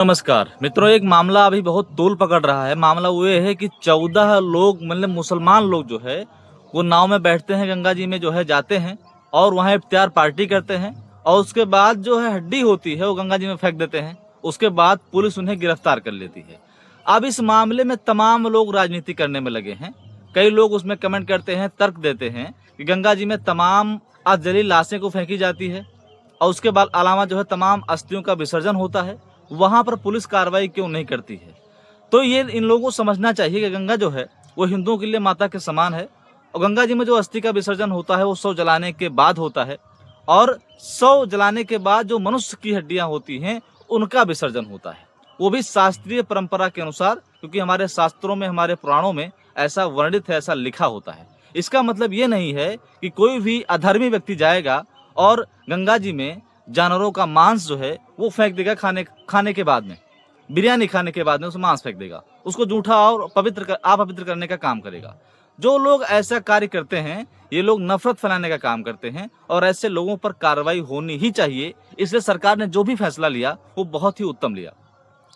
नमस्कार मित्रों, एक मामला अभी बहुत तूल पकड़ रहा है। मामला वो ये है कि 14 लोग मतलब मुसलमान लोग जो है वो नाव में बैठते हैं, गंगा जी में जो है जाते हैं और वहाँ इफ्तियार पार्टी करते हैं और उसके बाद जो है हड्डी होती है वो गंगा जी में फेंक देते हैं। उसके बाद पुलिस उन्हें गिरफ्तार कर लेती है। अब इस मामले में तमाम लोग राजनीति करने में लगे हैं। कई लोग उसमें कमेंट करते हैं, तर्क देते हैं कि गंगा जी में तमाम अजली लाशें को फेंकी जाती है और उसके बाद अलावा जो है तमाम अस्थियों का विसर्जन होता है, वहाँ पर पुलिस कार्रवाई क्यों नहीं करती है। तो ये इन लोगों को समझना चाहिए कि गंगा जो है वो हिंदुओं के लिए माता के समान है और गंगा जी में जो अस्थि का विसर्जन होता है वो शव जलाने के बाद होता है और शव जलाने के बाद जो मनुष्य की हड्डियां होती हैं उनका विसर्जन होता है, वो भी शास्त्रीय परंपरा के अनुसार, क्योंकि हमारे शास्त्रों में, हमारे पुराणों में ऐसा वर्णित है, ऐसा लिखा होता है। इसका मतलब ये नहीं है कि कोई भी अधर्मी व्यक्ति जाएगा और गंगा जी में जानवरों का मांस जो है वो फेंक देगा, खाने के बाद में, बिरयानी खाने के बाद में उस मांस फेंक देगा, उसको जूठा और अपवित्र करने का काम करेगा। जो लोग ऐसा कार्य करते हैं ये लोग नफरत फैलाने का काम करते हैं और ऐसे लोगों पर कार्रवाई होनी ही चाहिए। इसलिए सरकार ने जो भी फैसला लिया वो बहुत ही उत्तम लिया।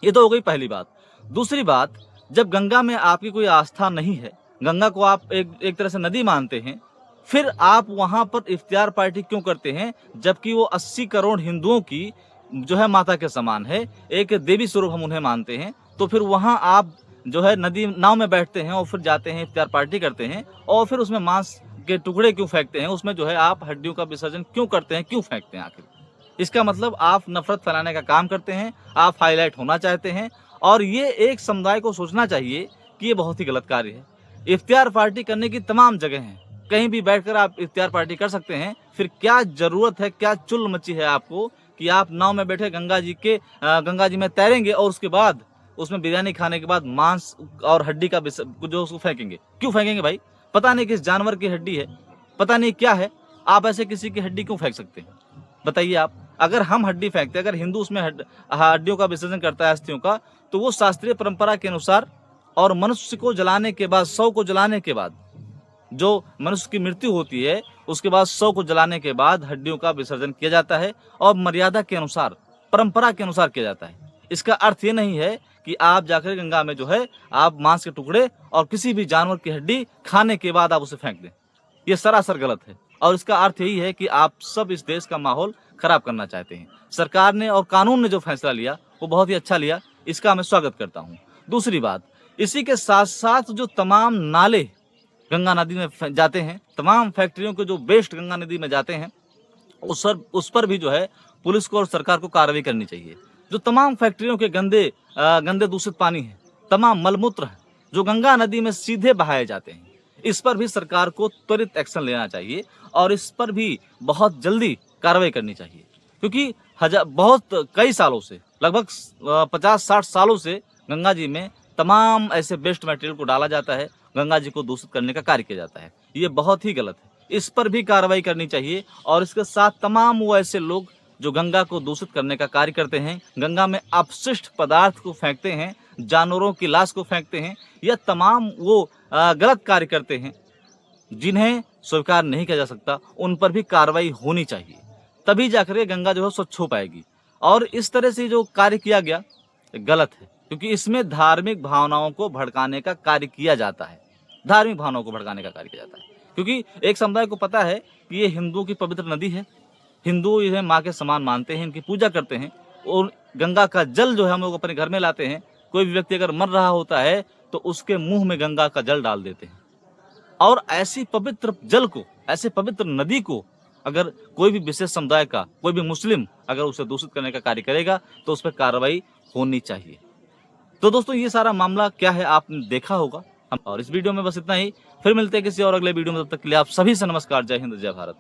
ये तो हो गई पहली बात। दूसरी बात, जब गंगा में आपकी कोई आस्था नहीं है, गंगा को आप एक तरह से नदी मानते हैं, फिर आप वहां पर इफ्तियार पार्टी क्यों करते हैं, जबकि वो 80 करोड़ हिंदुओं की जो है माता के समान है, एक देवी स्वरूप हम उन्हें मानते हैं। तो फिर वहां आप जो है नदी नाव में बैठते हैं और फिर जाते हैं, इफ्तियार पार्टी करते हैं और फिर उसमें मांस के टुकड़े क्यों फेंकते हैं, उसमें जो है आप हड्डियों का विसर्जन क्यों करते हैं, क्यों फेंकते हैं आखिर। इसका मतलब आप नफरत फैलाने का काम करते हैं, आप हाईलाइट होना चाहते हैं और ये एक समुदाय को सोचना चाहिए कि ये बहुत ही गलत कार्य है। इफ्तियार पार्टी करने की तमाम जगह हैं, कहीं भी बैठकर आप इफ्तियार पार्टी कर सकते हैं। फिर क्या जरूरत है, क्या चुल मची है आपको कि आप नाव में बैठे गंगा जी में तैरेंगे और उसके बाद उसमें बिरयानी खाने के बाद मांस और हड्डी का जो उसको फेंकेंगे। क्यों फेंकेंगे भाई? पता नहीं किस जानवर की हड्डी है, पता नहीं क्या है, आप ऐसे किसी की हड्डी क्यों फेंक सकते हैं? बताइए आप। अगर हम हड्डी फेंकते, अगर हिंदू उसमें हड्डियों का विसर्जन करता है, अस्थियों का, तो वो शास्त्रीय परंपरा के अनुसार और मनुष्य को जलाने के बाद, शव को जलाने के बाद, जो मनुष्य की मृत्यु होती है उसके बाद शव को जलाने के बाद हड्डियों का विसर्जन किया जाता है और मर्यादा के अनुसार, परंपरा के अनुसार किया जाता है। इसका अर्थ ये नहीं है कि आप जाकर गंगा में जो है आप मांस के टुकड़े और किसी भी जानवर की हड्डी खाने के बाद आप उसे फेंक दें। ये सरासर गलत है और इसका अर्थ यही है कि आप सब इस देश का माहौल खराब करना चाहते हैं। सरकार ने और कानून ने जो फैसला लिया वो बहुत ही अच्छा लिया, इसका मैं स्वागत करता हूँ। दूसरी बात, इसी के साथ साथ जो तमाम नाले गंगा नदी में जाते हैं, तमाम फैक्ट्रियों के जो वेस्ट गंगा नदी में जाते हैं, उस पर भी जो है पुलिस को और सरकार को कार्रवाई करनी चाहिए। जो तमाम फैक्ट्रियों के गंदे दूषित पानी है, तमाम मलमूत्र है जो गंगा नदी में सीधे बहाए जाते हैं, इस पर भी सरकार को त्वरित एक्शन लेना चाहिए और इस पर भी बहुत जल्दी कार्रवाई करनी चाहिए। क्योंकि कई सालों से, लगभग 50-60 सालों से गंगा जी में तमाम ऐसे वेस्ट मटेरियल को डाला जाता है, गंगा जी को दूषित करने का कार्य किया जाता है। ये बहुत ही गलत है, इस पर भी कार्रवाई करनी चाहिए। और इसके साथ तमाम वो ऐसे लोग जो गंगा को दूषित करने का कार्य करते हैं, गंगा में अपशिष्ट पदार्थ को फेंकते हैं, जानवरों की लाश को फेंकते हैं, या तमाम वो गलत कार्य करते हैं जिन्हें स्वीकार नहीं किया जा सकता, उन पर भी कार्रवाई होनी चाहिए। तभी जाकर के गंगा जो है स्वच्छ हो पाएगी। और इस तरह से जो कार्य किया गया गलत है, क्योंकि इसमें धार्मिक भावनाओं को भड़काने का कार्य किया जाता है। धार्मिक भावनाओं को भड़काने का कार्य किया जाता है क्योंकि एक समुदाय को पता है कि ये हिंदुओं की पवित्र नदी है, हिंदू इन्हें माँ के समान मानते हैं, इनकी पूजा करते हैं और गंगा का जल जो है हम लोग अपने घर में लाते हैं। कोई भी व्यक्ति अगर मर रहा होता है तो उसके मुंह में गंगा का जल डाल देते हैं। और ऐसी पवित्र जल को, ऐसे पवित्र नदी को अगर कोई भी विशेष समुदाय का, कोई भी मुस्लिम अगर उसे दूषित करने का कार्य करेगा तो उस पर कार्रवाई होनी चाहिए। तो दोस्तों, ये सारा मामला क्या है आपने देखा होगा। और इस वीडियो में बस इतना ही। फिर मिलते हैं किसी और अगले वीडियो में, तब तक के लिए आप सभी से नमस्कार। जय हिंद, जय भारत।